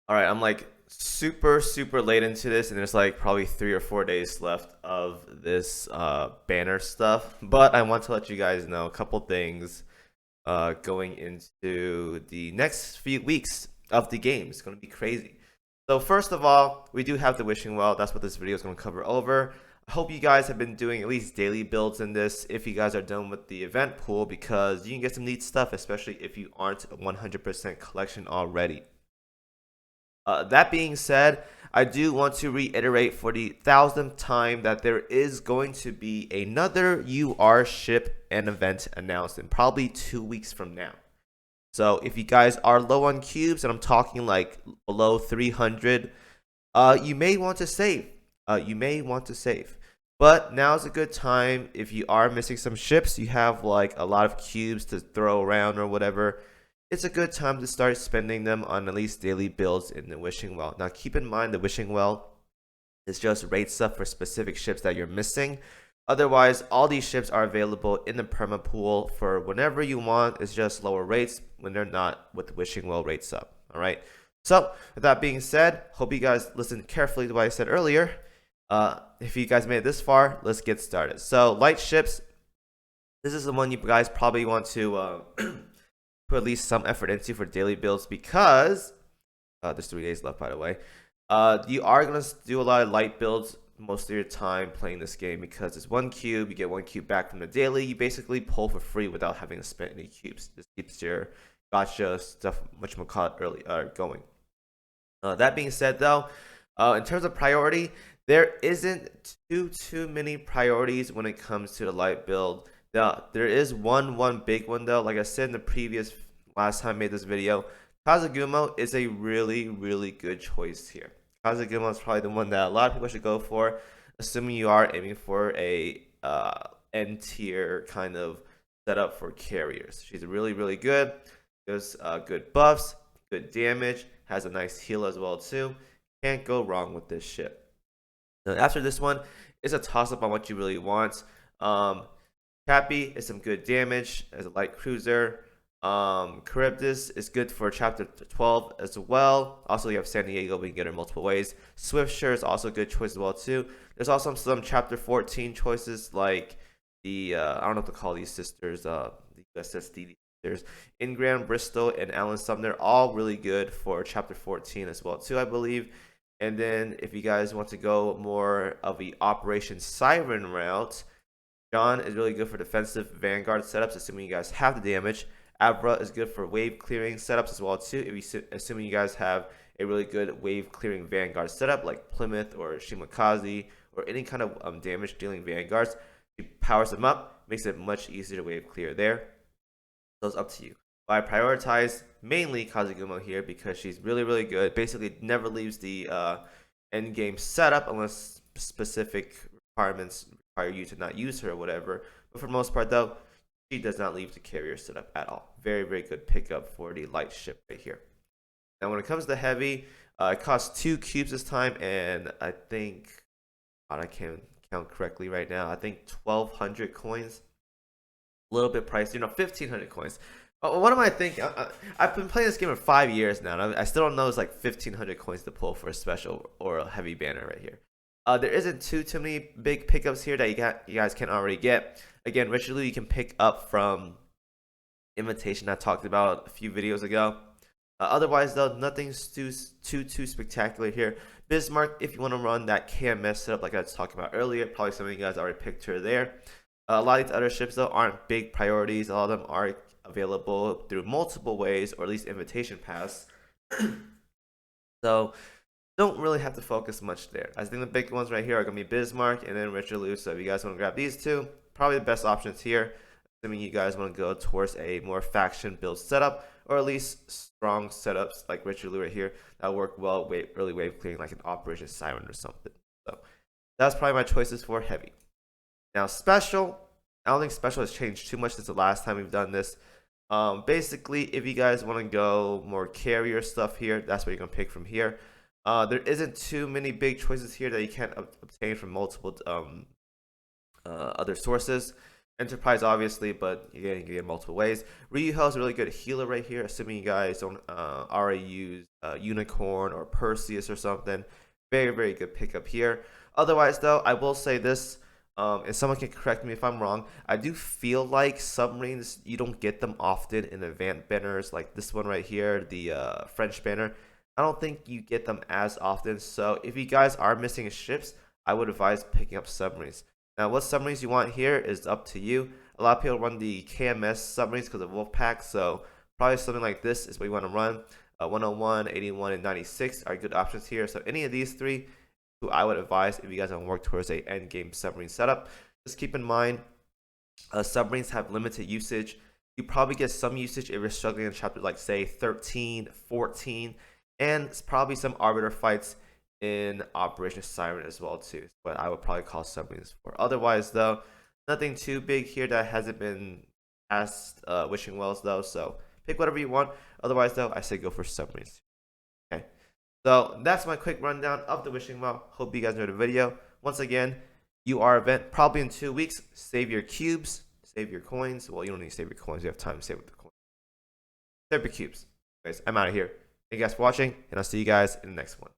All right, I'm like super late into this, and there's like probably 3 or 4 days left of this banner stuff. But I want to let you guys know a couple things going into the next few weeks of the game. It's going to be crazy. So first of all, we do have the wishing well. That's what this video is going to cover over. I hope you guys have been doing at least daily builds in this if you guys are done with the event pool, because you can get some neat stuff, especially if you aren't 100% collection already. That being said, I do want to reiterate for the thousandth time that there is going to be another UR ship and event announced in probably 2 weeks from now. So if you guys are low on cubes, and I'm talking like below 300, you may want to save. But now's a good time if you are missing some ships, you have like a lot of cubes to throw around or whatever. It's a good time to start spending them on at least daily builds in the wishing well. Now keep in mind the wishing well is just rate stuff for specific ships that you're missing. Otherwise, all these ships are available in the perma pool for whenever you want. It's just lower rates when they're not with wishing well rates up. All right. So with that being said, hope you guys listened carefully to what I said earlier. If you guys made it this far, let's get started. So light ships, this is the one you guys probably want to put at least some effort into for daily builds, because there's 3 days left, by the way. You are going to do a lot of light builds most of your time playing this game, because it's 1 cube, you get 1 cube back from the daily. You basically pull for free without having to spend any cubes. This keeps your gotcha stuff much more caught early going. That being said, though, in terms of priority, there isn't too many priorities when it comes to the light build. There is one big one though. Like I said in the previous last time I made this video, Kazagumo is a really good choice here. Kazagumo is probably the one that a lot of people should go for, assuming you are aiming for a N tier kind of setup for carriers. She's really good. Gives good buffs, good damage, has a nice heal as well too. Can't go wrong with this ship. Now, after this one, it's a toss up on what you really want. Cappy is some good damage as a light cruiser. Charybdis is good for chapter 12 as well. Also, you have San Diego, we can get her multiple ways. Swiftsure is also a good choice as well too. There's also some chapter 14 choices like the I don't know what to call these sisters, the USSD sisters. Ingram, Bristol, and Alan Sumner, all really good for chapter 14 as well too, I believe. And then if you guys want to go more of the Operation Siren route, John is really good for defensive Vanguard setups, assuming you guys have the damage. Abra is good for wave clearing setups as well too, assuming you guys have a really good wave clearing Vanguard setup like Plymouth or Shimakaze or any kind of damage dealing Vanguards. She powers them up, makes it much easier to wave clear there. So it's up to you. But I prioritize mainly Kazagumo here because she's really good. Basically never leaves the end game setup unless specific requirements require you to not use her or whatever. But for the most part though, she does not leave the carrier setup at all. Very good pickup for the light ship right here. Now when it comes to heavy, it costs 2 cubes this time, and I think, I can't count correctly right now, I think 1,200 coins. A little bit pricey, 1,500 coins. What am I thinking? I've been playing this game for 5 years now, and I still don't know it's like 1,500 coins to pull for a special or a heavy banner right here. There isn't too many big pickups here that you guys can already get. Again, Richard Lou you can pick up from Invitation I talked about a few videos ago. Otherwise, though, nothing's too spectacular here. Bismarck, if you want to run that KMS setup like I was talking about earlier, probably some of you guys already picked her there. A lot of these other ships, though, aren't big priorities. A lot of them are available through multiple ways, or at least invitation pass. So don't really have to focus much there. I think the big ones right here are going to be Bismarck and then Richard Lou. So if you guys want to grab these two, probably the best options here, assuming you guys want to go towards a more faction build setup, or at least strong setups like Richard Lou right here that work well early wave clearing, like an Operation Siren or something. So that's probably my choices for heavy. Now special, I don't think special has changed too much since the last time we've done this. Basically, if you guys want to go more carrier stuff here, that's what you're going to pick from here. There isn't too many big choices here that you can't obtain from multiple other sources. Enterprise, obviously, but you can get multiple ways. Ryuho is a really good healer right here, assuming you guys don't already use Unicorn or Perseus or something. Very, very good pickup here. Otherwise, though, I will say this, and someone can correct me if I'm wrong. I do feel like submarines, you don't get them often in event banners like this one right here, the French banner. I don't think you get them as often. So if you guys are missing ships, I would advise picking up submarines. Now, what submarines you want here is up to you. A lot of people run the KMS submarines because of Wolfpack, so probably something like this is what you want to run. 101, 81, and 96 are good options here. So any of these three, who I would advise if you guys want to work towards a end game submarine setup. Just keep in mind, submarines have limited usage. You probably get some usage if you're struggling in chapter like say 13, 14, and it's probably some arbiter fights in Operation Siren as well too. But I would probably call submarines for. Otherwise though, nothing too big here that hasn't been asked wishing wells though. So pick whatever you want. Otherwise though, I say go for submarines. Okay. So that's my quick rundown of the wishing well. Hope you guys enjoyed the video. Once again, UR event probably in 2 weeks. Save your cubes, save your coins. Well, you don't need to save your coins. You have time to save with the coins. Save your cubes. Guys, I'm out of here. Thank you guys for watching, and I'll see you guys in the next one.